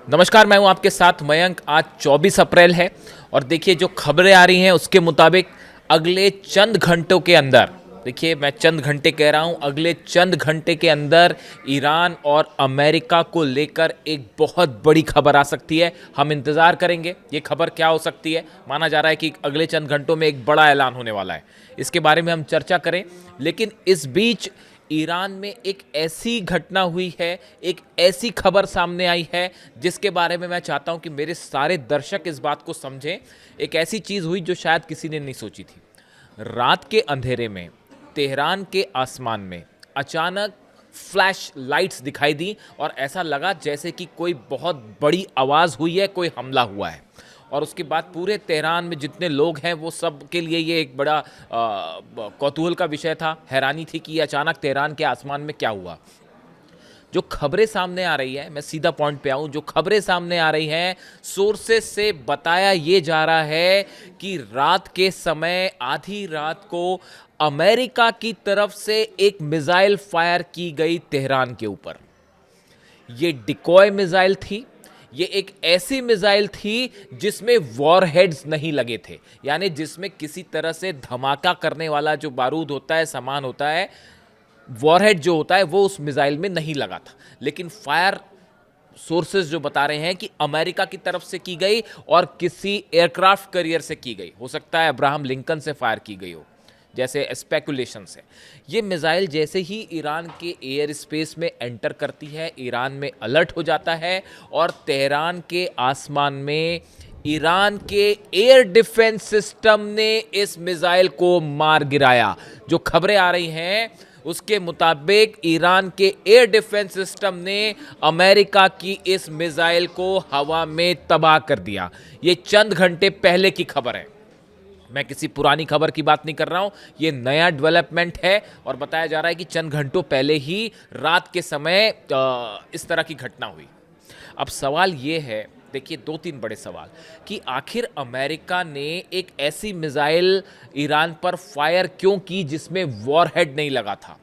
नमस्कार, मैं हूं आपके साथ मयंक। आज 24 अप्रैल है और देखिए जो खबरें आ रही हैं उसके मुताबिक अगले चंद घंटों के अंदर, देखिए मैं चंद घंटे कह रहा हूं, अगले चंद घंटे के अंदर ईरान और अमेरिका को लेकर एक बहुत बड़ी खबर आ सकती है। हम इंतज़ार करेंगे ये खबर क्या हो सकती है। माना जा रहा है कि अगले चंद घंटों में एक बड़ा ऐलान होने वाला है, इसके बारे में हम चर्चा करें। लेकिन इस बीच ईरान में एक ऐसी घटना हुई है, एक ऐसी खबर सामने आई है जिसके बारे में मैं चाहता हूं कि मेरे सारे दर्शक इस बात को समझें। एक ऐसी चीज़ हुई जो शायद किसी ने नहीं सोची थी। रात के अंधेरे में तेहरान के आसमान में अचानक फ्लैश लाइट्स दिखाई दी और ऐसा लगा जैसे कि कोई बहुत बड़ी आवाज़ हुई है, कोई हमला हुआ है। और उसके बाद पूरे तेहरान में जितने लोग हैं वो सब के लिए ये एक बड़ा कौतूहल का विषय था, हैरानी थी कि ये अचानक तेहरान के आसमान में क्या हुआ। जो खबरें सामने आ रही है, मैं सीधा पॉइंट पे आऊं, जो खबरें सामने आ रही हैं सोर्सेस से बताया ये जा रहा है कि रात के समय आधी रात को अमेरिका की तरफ से एक मिसाइल फायर की गई तेहरान के ऊपर। ये डिकॉय मिसाइल थी। ये एक ऐसी मिसाइल थी जिसमें वॉरहेड्स नहीं लगे थे, यानी जिसमें किसी तरह से धमाका करने वाला जो बारूद होता है, सामान होता है, वॉरहेड जो होता है वो उस मिसाइल में नहीं लगा था। लेकिन फायर सोर्सेज जो बता रहे हैं कि अमेरिका की तरफ से की गई और किसी एयरक्राफ्ट कैरियर से की गई, हो सकता है अब्राहम लिंकन से फायर की गई हो, जैसे स्पेकुलेशन से। ये मिसाइल जैसे ही ईरान के एयर स्पेस में एंटर करती है, ईरान में अलर्ट हो जाता है और तेहरान के आसमान में ईरान के एयर डिफेंस सिस्टम ने इस मिसाइल को मार गिराया। जो खबरें आ रही हैं उसके मुताबिक ईरान के एयर डिफेंस सिस्टम ने अमेरिका की इस मिसाइल को हवा में तबाह कर दिया। ये चंद घंटे पहले की खबर है, मैं किसी पुरानी खबर की बात नहीं कर रहा हूं। ये नया डेवलपमेंट है और बताया जा रहा है कि चंद घंटों पहले ही रात के समय इस तरह की घटना हुई। अब सवाल ये है, देखिए दो तीन बड़े सवाल, कि आखिर अमेरिका ने एक ऐसी मिसाइल ईरान पर फायर क्यों की जिसमें वॉरहेड नहीं लगा था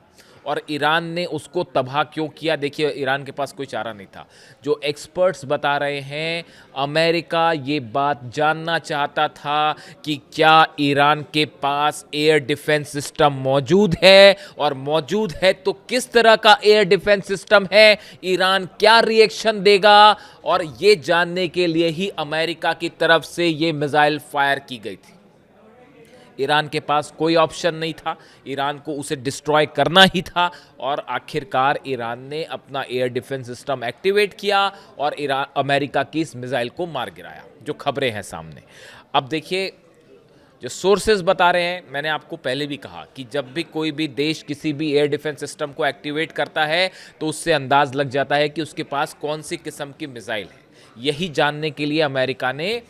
और ईरान ने उसको तबाह क्यों किया। देखिए ईरान के पास कोई चारा नहीं था। जो एक्सपर्ट्स बता रहे हैं, अमेरिका ये बात जानना चाहता था कि क्या ईरान के पास एयर डिफेंस सिस्टम मौजूद है, और मौजूद है तो किस तरह का एयर डिफेंस सिस्टम है, ईरान क्या रिएक्शन देगा। और ये जानने के लिए ही अमेरिका की तरफ से ये मिसाइल फायर की गई थी। ईरान के पास कोई ऑप्शन नहीं था, ईरान को उसे डिस्ट्रॉय करना ही था और आखिरकार ईरान ने अपना एयर डिफेंस सिस्टम एक्टिवेट किया और ईरान अमेरिका की इस मिसाइल को मार गिराया। जो खबरें हैं सामने, अब देखिए जो सोर्सेज बता रहे हैं, मैंने आपको पहले भी कहा कि जब भी कोई भी देश किसी भी एयर डिफेंस सिस्टम को एक्टिवेट करता है तो उससे अंदाज लग जाता है कि उसके पास कौन सी किस्म की मिसाइल है। यही जानने के लिए अमेरिका ने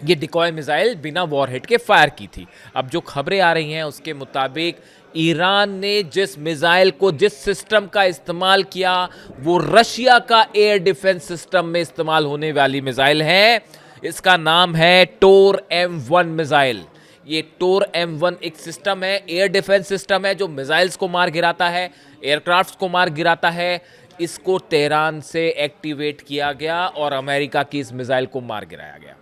ये डिकॉय मिसाइल बिना वॉरहेड के फायर की थी। अब जो खबरें आ रही हैं उसके मुताबिक ईरान ने जिस मिसाइल को, जिस सिस्टम का इस्तेमाल किया, वो रशिया का एयर डिफेंस सिस्टम में इस्तेमाल होने वाली मिसाइल है। इसका नाम है टोर M1 मिसाइल। ये टोर M1 एक सिस्टम है, एयर डिफेंस सिस्टम है जो मिसाइल्स को मार गिराता है, एयरक्राफ्ट्स को मार गिराता है। इसको तेहरान से एक्टिवेट किया गया और अमेरिका की इस मिसाइल को मार गिराया गया।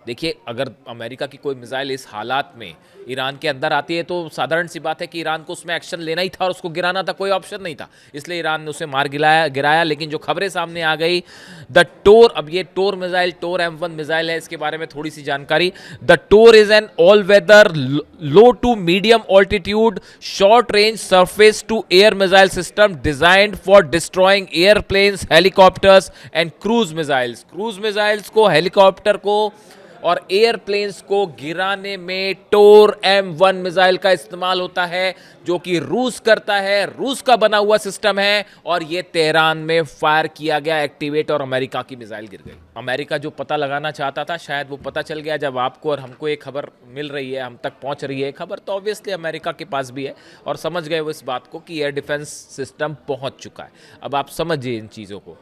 देखिए अगर अमेरिका की कोई मिसाइल इस हालात में ईरान के अंदर आती है तो साधारण सी बात है कि ईरान को उसमें एक्शन लेना ही था और उसको गिराना था, कोई ऑप्शन नहीं था। इसलिए ईरान ने उसे मार गिराया। लेकिन जो खबरें सामने आ गई, द टोर, अब ये टोर मिसाइल, टोर M1 मिसाइल है, इसके बारे में थोड़ी सी जानकारी। The Tor is an all weather low to medium altitude short range surface to air missile system designed for destroying airplanes, helicopters and cruise missiles. Cruise missiles को, हेलीकॉप्टर को और एयरप्लेन्स को गिराने में टोर M1 मिसाइल का इस्तेमाल होता है, जो कि रूस करता है, रूस का बना हुआ सिस्टम है। और ये तेहरान में फायर किया गया, एक्टिवेट, और अमेरिका की मिसाइल गिर गई। अमेरिका जो पता लगाना चाहता था शायद वो पता चल गया। जब आपको और हमको एक खबर मिल रही है, हम तक पहुंच रही है खबर, तो ऑब्वियसली अमेरिका के पास भी है और समझ गए वो इस बात को कि एयर डिफेंस सिस्टम पहुंच चुका है। अब आप समझिए इन चीज़ों को।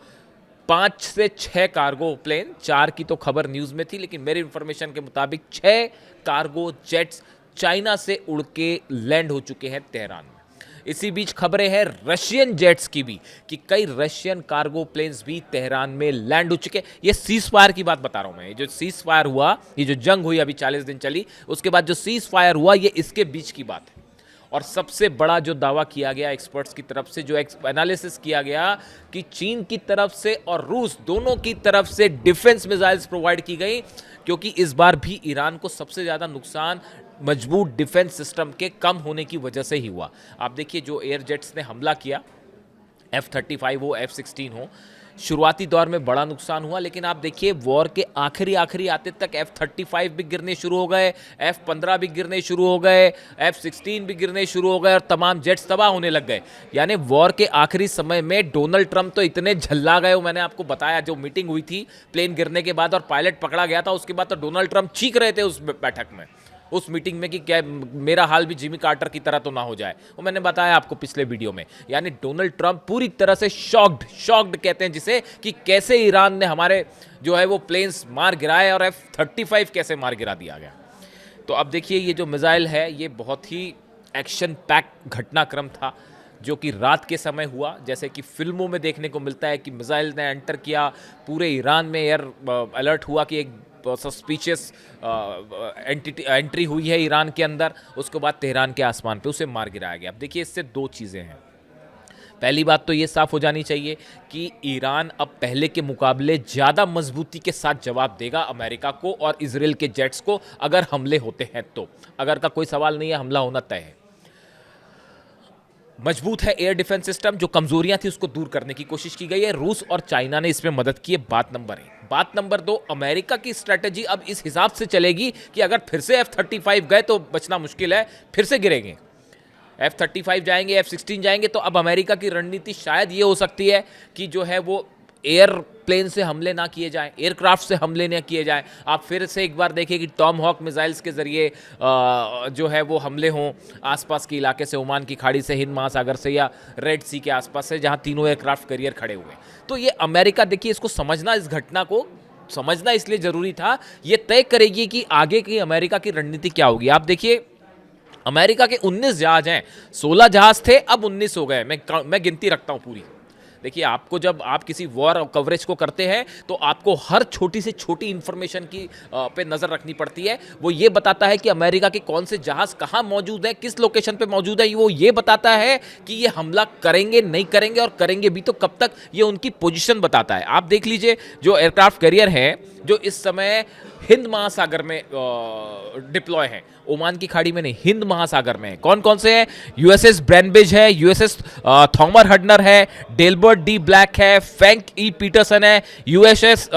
5 से 6 कार्गो प्लेन, 4 की तो खबर न्यूज़ में थी, लेकिन मेरी इंफॉर्मेशन के मुताबिक 6 कार्गो जेट्स चाइना से उड़ के लैंड हो चुके हैं तेहरान में। इसी बीच खबरें हैं रशियन जेट्स की भी कि कई रशियन कार्गो प्लेन्स भी तेहरान में लैंड हो चुके। ये सीज फायर की बात बता रहा हूं मैं, ये जो सीज फायर हुआ, ये जो जंग हुई अभी 40 दिन चली, उसके बाद जो सीज फायर हुआ, ये इसके बीच की बात है। और सबसे बड़ा जो दावा किया गया एक्सपर्ट्स की तरफ से, जो एनालिसिस किया गया कि चीन की तरफ से और रूस दोनों की तरफ से डिफेंस मिसाइल्स प्रोवाइड की गई, क्योंकि इस बार भी ईरान को सबसे ज़्यादा नुकसान मजबूत डिफेंस सिस्टम के कम होने की वजह से ही हुआ। आप देखिए जो एयर जेट्स ने हमला किया, F-35 हो, F-16 हो, शुरुआती दौर में बड़ा नुकसान हुआ, लेकिन आप देखिए वॉर के आखिरी आते तक F-35 भी गिरने शुरू हो गए, F-15 भी गिरने शुरू हो गए, F-16 भी गिरने शुरू हो गए और तमाम जेट्स तबाह होने लग गए। यानी वॉर के आखिरी समय में डोनाल्ड ट्रंप तो इतने झल्ला गए, मैंने आपको बताया जो मीटिंग हुई थी प्लेन गिरने के बाद और पायलट पकड़ा गया था, उसके बाद तो डोनाल्ड ट्रंप चीख रहे थे उस बैठक में, उस मीटिंग में कि क्या मेरा हाल भी जिमी कार्टर की तरह तो ना हो जाए। वो मैंने बताया आपको पिछले वीडियो में। यानी डोनाल्ड ट्रंप पूरी तरह से शॉक्ड कहते हैं जिसे, कि कैसे ईरान ने हमारे जो है वो प्लेन्स मार गिराए और F-35 कैसे मार गिरा दिया गया। तो अब देखिए ये जो मिसाइल है ये बहुत ही एक्शन पैक घटनाक्रम था जो कि रात के समय हुआ, जैसे कि फिल्मों में देखने को मिलता है कि मिसाइल ने एंटर किया, पूरे ईरान में एयर अलर्ट हुआ कि एक सस्पिशियस एंट्री हुई है ईरान के अंदर, उसके बाद तेहरान के आसमान पे उसे मार गिराया गया। अब देखिए इससे दो चीज़ें हैं। पहली बात तो ये साफ हो जानी चाहिए कि ईरान अब पहले के मुकाबले ज़्यादा मजबूती के साथ जवाब देगा अमेरिका को और इजराइल के जेट्स को अगर हमले होते हैं तो। अगर का कोई सवाल नहीं है, हमला होना तय है। मजबूत है एयर डिफेंस सिस्टम, जो कमजोरियां थी उसको दूर करने की कोशिश की गई है। रूस और चाइना ने इसमें मदद की है, बात नंबर 1। बात नंबर 2, अमेरिका की स्ट्रेटेजी अब इस हिसाब से चलेगी कि अगर फिर से F-35 गए तो बचना मुश्किल है, फिर से गिरेंगे। F-35 जाएंगे, F-16 जाएंगे, तो अब अमेरिका की रणनीति शायद ये हो सकती है कि जो है वो एयर प्लेन से हमले ना किए जाएं, एयरक्राफ्ट से हमले ना किए जाएं। आप फिर से एक बार देखिए कि टॉम हॉक मिसाइल्स के ज़रिए जो है वो हमले हों आसपास के इलाके से, ओमान की खाड़ी से, हिंद महासागर से या रेड सी के आसपास से, जहां तीनों एयरक्राफ्ट कैरियर खड़े हुए। तो ये अमेरिका, देखिए इसको समझना, इस घटना को समझना इसलिए ज़रूरी था, ये तय करेगी कि आगे की अमेरिका की रणनीति क्या होगी। आप देखिए अमेरिका के 19 जहाज हैं, 16 जहाज थे, अब 19 हो गए। मैं गिनती रखता हूं पूरी। देखिए आपको, जब आप किसी वॉर कवरेज को करते हैं तो आपको हर छोटी से छोटी इंफॉर्मेशन की पे नज़र रखनी पड़ती है। वो ये बताता है कि अमेरिका के कौन से जहाज़ कहाँ मौजूद हैं, किस लोकेशन पे मौजूद है। वो ये बताता है कि ये हमला करेंगे नहीं करेंगे, और करेंगे भी तो कब तक, ये उनकी पोजीशन बताता है। आप देख लीजिए जो एयरक्राफ्ट कैरियर हैं जो इस समय हिंद महासागर में डिप्लॉय हैं, ओमान की खाड़ी में नहीं, हिंद महासागर में। कौन कौन से हैं? USS ब्रेनबिज है, USS थॉमर हडनर है, डेलबर्ट डी ब्लैक है, फ्रैंक ई पीटरसन है, USS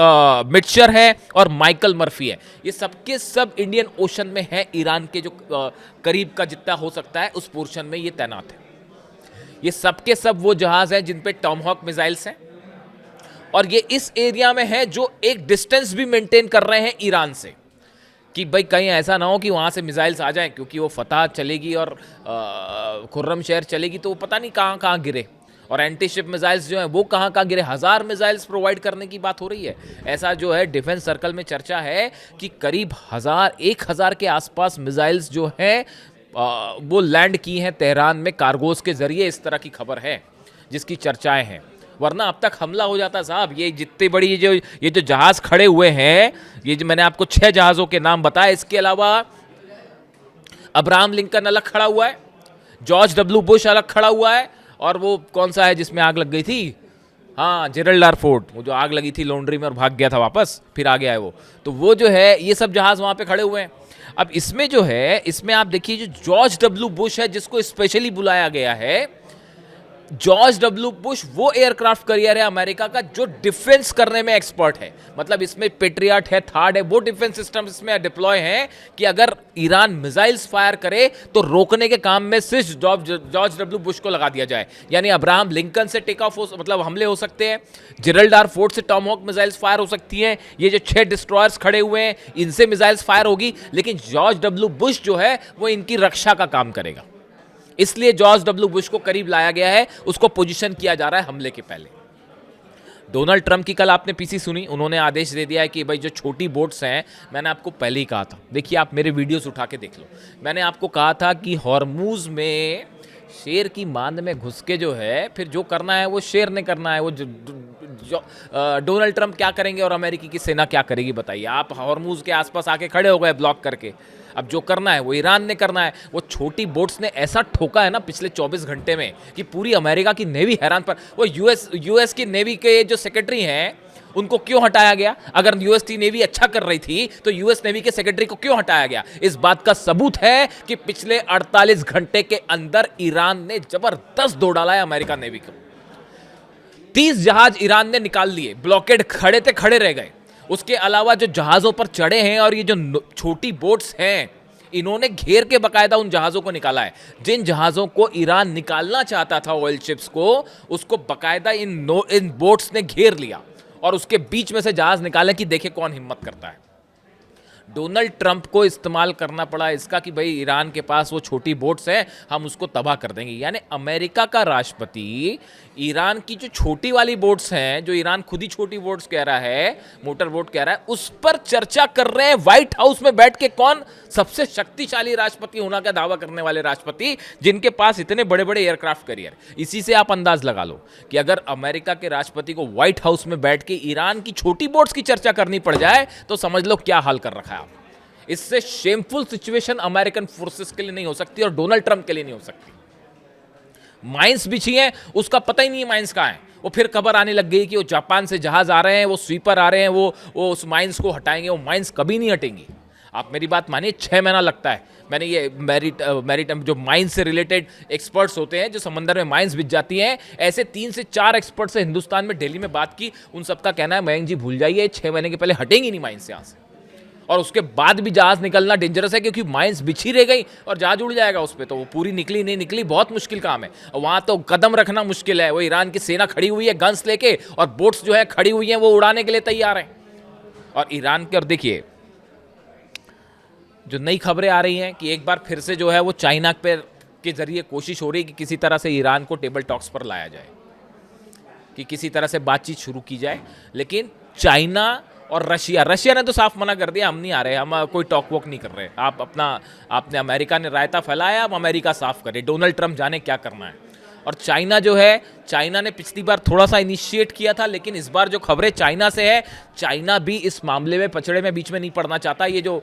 मिट्शर है और माइकल मर्फी है। ये सबके सब इंडियन ओशन में है, ईरान के जो करीब का जितना हो सकता है उस पोर्शन में ये तैनात है। ये सबके सब वो जहाज हैं जिन पे टॉमहॉक मिसाइल्स हैं, और ये इस एरिया में है जो एक डिस्टेंस भी मेंटेन कर रहे हैं ईरान से, कि भाई कहीं ऐसा ना हो कि वहाँ से मिसाइल्स आ जाएं, क्योंकि वो फतह चलेगी और खुर्रम शहर चलेगी तो वो पता नहीं कहाँ कहाँ गिरे, और एंटी शिप मिसाइल्स जो हैं वो कहाँ कहाँ गिरे। 1000 मिसाइल्स प्रोवाइड करने की बात हो रही है। ऐसा जो है डिफेंस सर्कल में चर्चा है कि करीब 1000 के आसपास मिसाइल्स जो हैं वो लैंड की हैं तेहरान में कार्गोस के जरिए। इस तरह की खबर है जिसकी चर्चाएं हैं, वरना अब तक हमला हो जाता साहब। ये जितने बड़ी ये जो जहाज खड़े हुए हैं, ये जो मैंने आपको 6 जहाज़ों के नाम बताए, इसके अलावा अब्राहम लिंकन अलग खड़ा हुआ है, जॉर्ज डब्ल्यू बुश अलग खड़ा हुआ है, और वो कौन सा है जिसमें आग लग गई थी, हाँ जेरल्ड आर फोर्ड, वो जो आग लगी थी लॉन्ड्री में और भाग गया था वापस, फिर आ गया है वो, तो वो जो है ये सब जहाज वहाँ पे खड़े हुए हैं। अब इसमें जो है, इसमें आप देखिए जो जॉर्ज डब्ल्यू बुश है जिसको स्पेशली बुलाया गया है, जॉर्ज डब्ल्यू बुश वो एयरक्राफ्ट कैरियर है अमेरिका का जो डिफेंस करने में एक्सपर्ट है। मतलब इसमें पेट्रियट है, थार्ड है, वो डिफेंस सिस्टम इसमें डिप्लॉय हैं कि अगर ईरान मिसाइल्स फायर करे तो रोकने के काम में सिर्फ जॉर्ज डब्ल्यू बुश को लगा दिया जाए। यानी अब्राहम लिंकन से टेक ऑफ मतलब हमले हो सकते हैं, जेरल्ड आर फोर्ड से टॉमहॉक मिसाइल्स फायर हो सकती हैं, ये जो 6 डिस्ट्रॉयर्स खड़े हुए हैं इनसे मिसाइल्स फायर होगी, लेकिन जॉर्ज डब्ल्यू बुश जो है वो इनकी रक्षा का काम करेगा। इसलिए जॉर्ज डब्ल्यू बुश को करीब लाया गया है, उसको पोजीशन किया जा रहा है हमले के पहले। डोनाल्ड ट्रंप की कल आपने पीसी सुनी, उन्होंने आदेश दे दिया है कि भाई जो छोटी बोट्स हैं, मैंने आपको पहले ही कहा था, देखिए आप मेरे वीडियोस उठा के देख लो, मैंने आपको कहा था कि हॉर्मूज में शेर की मांद में घुस के जो है फिर जो करना है वो शेर ने करना है। वो डोनाल्ड ट्रंप क्या करेंगे और अमेरिकी की सेना क्या करेगी बताइए। आप हॉर्मूज के आसपास आके खड़े हो गए ब्लॉक करके, अब जो करना है वो ईरान ने करना है। वो छोटी बोट्स ने ऐसा ठोका है ना पिछले 24 घंटे में कि पूरी अमेरिका की नेवी हैरान। पर वो यूएस की नेवी के जो सेक्रेटरी हैं उनको क्यों हटाया गया? अगर यूएस की नेवी अच्छा कर रही थी तो यूएस नेवी के सेक्रेटरी को क्यों हटाया गया? इस बात का सबूत है कि पिछले 48 घंटे के अंदर ईरान ने जबरदस्त दो डाला है अमेरिका नेवी को। 30 जहाज ईरान ने निकाल लिए, ब्लॉकेड खड़े थे खड़े रह गए। उसके अलावा जो जहाजों पर चढ़े हैं और ये जो छोटी बोट्स हैं इन्होंने घेर के बकायदा उन जहाजों को निकाला है। जिन जहाजों को ईरान निकालना चाहता था ऑयल शिप्स को, उसको बकायदा इन बोट्स ने घेर लिया और उसके बीच में से जहाज निकाले कि देखे कौन हिम्मत करता है। डोनाल्ड ट्रंप को इस्तेमाल करना पड़ा इसका कि भाई ईरान के पास वो छोटी बोट्स हैं, हम उसको तबाह कर देंगे। यानी अमेरिका का राष्ट्रपति ईरान की जो छोटी वाली बोट्स हैं, जो ईरान खुद ही छोटी बोट्स कह रहा है, मोटर बोट कह रहा है, उस पर चर्चा कर रहे हैं व्हाइट हाउस में बैठ के। कौन? सबसे शक्तिशाली राष्ट्रपति होना का दावा करने वाले राष्ट्रपति, जिनके पास इतने बड़े बड़े एयरक्राफ्ट कैरियर। इसी से आप अंदाज लगा लो कि अगर अमेरिका के राष्ट्रपति को व्हाइट हाउस में बैठ के ईरान की छोटी बोट्स की चर्चा करनी पड़ जाए तो समझ लो क्या हाल कर रखा है। इससे शेमफुल सिचुएशन अमेरिकन फोर्सेस के लिए नहीं हो सकती और डोनाल्ड ट्रंप के लिए नहीं हो सकती। माइंस बिछी है, उसका पता ही नहीं है माइंस कहां है। वो फिर खबर आने लग गई कि वो जापान से जहाज आ रहे हैं, वो स्वीपर आ रहे हैं, वो उस माइंस को हटाएंगे। वो माइंस कभी नहीं हटेंगी। आप मेरी बात मानिए, 6 महीना लगता है। मैंने ये मैरीटाइम जो माइंस से रिलेटेड एक्सपर्ट्स होते हैं, जो समंदर में माइंस बिछ जाती हैं, ऐसे 3 से 4 एक्सपर्ट से हिंदुस्तान में दिल्ली में बात की। उन सबका कहना है मयंक जी भूल जाइए, 6 महीने के पहले हटेंगी नहीं माइंस यहाँ से। और उसके बाद भी जहाज निकलना डेंजरस है क्योंकि माइंस बिछी रह गई और जहाज उड़ जाएगा उस पर। तो वो पूरी निकली नहीं निकली, बहुत मुश्किल काम है। वहां तो कदम रखना मुश्किल है। वो ईरान की सेना खड़ी हुई है गन्स लेके और बोट्स जो है खड़ी हुई हैं, वो उड़ाने के लिए तैयार हैं। और ईरान के, और देखिए जो नई खबरें आ रही हैं कि एक बार फिर से जो है वो चाइना पे के जरिए कोशिश हो रही है कि किसी तरह से ईरान को टेबल टॉक्स पर लाया जाए, कि किसी तरह से बातचीत शुरू की जाए। लेकिन चाइना और रशिया ने तो साफ मना कर दिया, हम नहीं आ रहे, हम कोई टॉक वॉक नहीं कर रहे। आपने अमेरिका ने रायता फैलाया, अब अमेरिका साफ करे, डोनाल्ड ट्रंप जाने क्या करना है। और चाइना जो है, चाइना ने पिछली बार थोड़ा सा इनिशिएट किया था, लेकिन इस बार जो खबरें चाइना से है, चाइना भी इस मामले में पछड़े में बीच में नहीं पड़ना चाहता। ये जो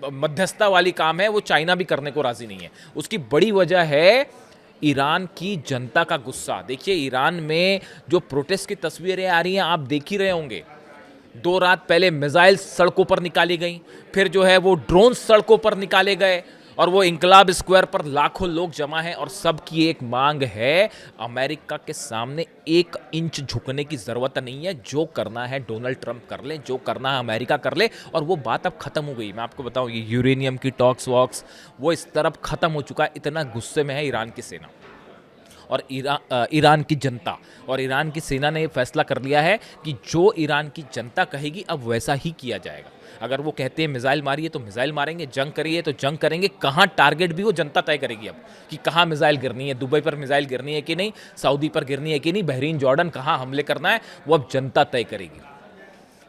मध्यस्थता वाली काम है वो चाइना भी करने को राजी नहीं है। उसकी बड़ी वजह है ईरान की जनता का गुस्सा। देखिए ईरान में जो प्रोटेस्ट की तस्वीरें आ रही हैं, आप देख ही रहे होंगे। 2 रात पहले मिसाइल सड़कों पर निकाली गई, फिर जो है वो ड्रोन सड़कों पर निकाले गए और वो इंकलाब स्क्वायर पर लाखों लोग जमा हैं। और सबकी एक मांग है, अमेरिका के सामने 1 इंच झुकने की जरूरत नहीं है। जो करना है डोनाल्ड ट्रंप कर ले, जो करना है अमेरिका कर ले। और वो बात अब खत्म हो गई। मैं आपको बताऊं, ये यूरेनियम की टॉक्स वॉक्स वो इस तरफ खत्म हो चुका है। इतना गुस्से में है ईरान की सेना और ईरान की जनता। और ईरान की सेना ने यह फैसला कर लिया है कि जो ईरान की जनता कहेगी अब वैसा ही किया जाएगा। अगर वो कहते हैं मिसाइल मारिए तो मिसाइल मारेंगे, जंग करिए तो जंग करेंगे। कहाँ टारगेट भी वो जनता तय करेगी अब, कि कहाँ मिसाइल गिरनी है। दुबई पर मिसाइल गिरनी है कि नहीं, सऊदी पर गिरनी है कि नहीं, बहरीन जॉर्डन कहाँ हमले करना है, वो अब जनता तय करेगी।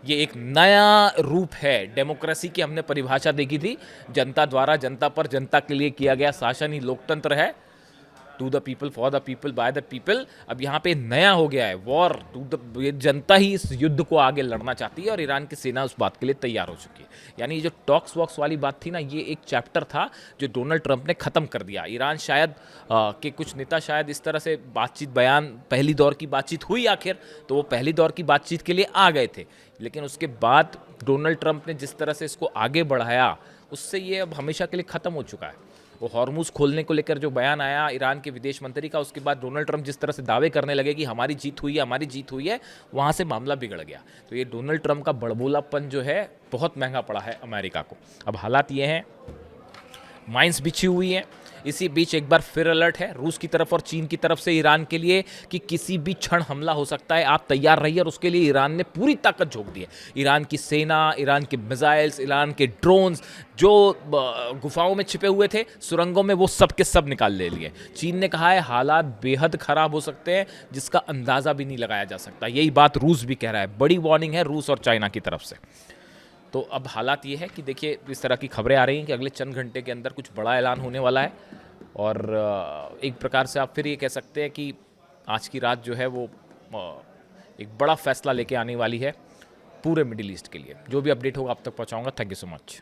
ये एक नया रूप है डेमोक्रेसी की। हमने परिभाषा देखी थी, जनता द्वारा, जनता पर, जनता के लिए किया गया शासन ही लोकतंत्र है। To the people, for the people, by the people. अब यहाँ पे नया हो गया है वॉर टू द, ये जनता ही इस युद्ध को आगे लड़ना चाहती है और ईरान की सेना उस बात के लिए तैयार हो चुकी है। यानी ये जो टॉक्स वॉक्स वाली बात थी ना, ये एक चैप्टर था जो डोनाल्ड ट्रंप ने ख़त्म कर दिया। ईरान शायद के कुछ नेता शायद इस तरह से बातचीत, बयान, पहली दौर की बातचीत हुई आखिर, तो वो पहली दौर की बातचीत के लिए आ गए थे। लेकिन उसके बाद डोनाल्ड ट्रंप ने जिस तरह से इसको आगे बढ़ाया, उससे ये अब हमेशा के लिए ख़त्म हो चुका है। वो हॉर्मूज खोलने को लेकर जो बयान आया ईरान के विदेश मंत्री का, उसके बाद डोनाल्ड ट्रंप जिस तरह से दावे करने लगे कि हमारी जीत हुई है, हमारी जीत हुई है, वहाँ से मामला बिगड़ गया। तो ये डोनाल्ड ट्रंप का बड़बोलापन जो है बहुत महंगा पड़ा है अमेरिका को। अब हालात ये हैं, माइंस बिछी हुई हैं। इसी बीच एक बार फिर अलर्ट है रूस की तरफ और चीन की तरफ से ईरान के लिए कि किसी भी क्षण हमला हो सकता है, आप तैयार रहिए। और उसके लिए ईरान ने पूरी ताकत झोंक दी है। ईरान की सेना, ईरान के मिसाइल्स, ईरान के ड्रोन्स जो गुफाओं में छिपे हुए थे, सुरंगों में, वो सब के सब निकाल ले लिए। चीन ने कहा है हालात बेहद खराब हो सकते हैं जिसका अंदाज़ा भी नहीं लगाया जा सकता। यही बात रूस भी कह रहा है। बड़ी वार्निंग है रूस और चाइना की तरफ से। तो अब हालात ये है कि देखिए इस तरह की खबरें आ रही हैं कि अगले चंद घंटे के अंदर कुछ बड़ा ऐलान होने वाला है। और एक प्रकार से आप फिर ये कह सकते हैं कि आज की रात जो है वो एक बड़ा फैसला लेके आने वाली है पूरे मिडिल ईस्ट के लिए। जो भी अपडेट होगा आप तक पहुंचाऊंगा। Thank you so much.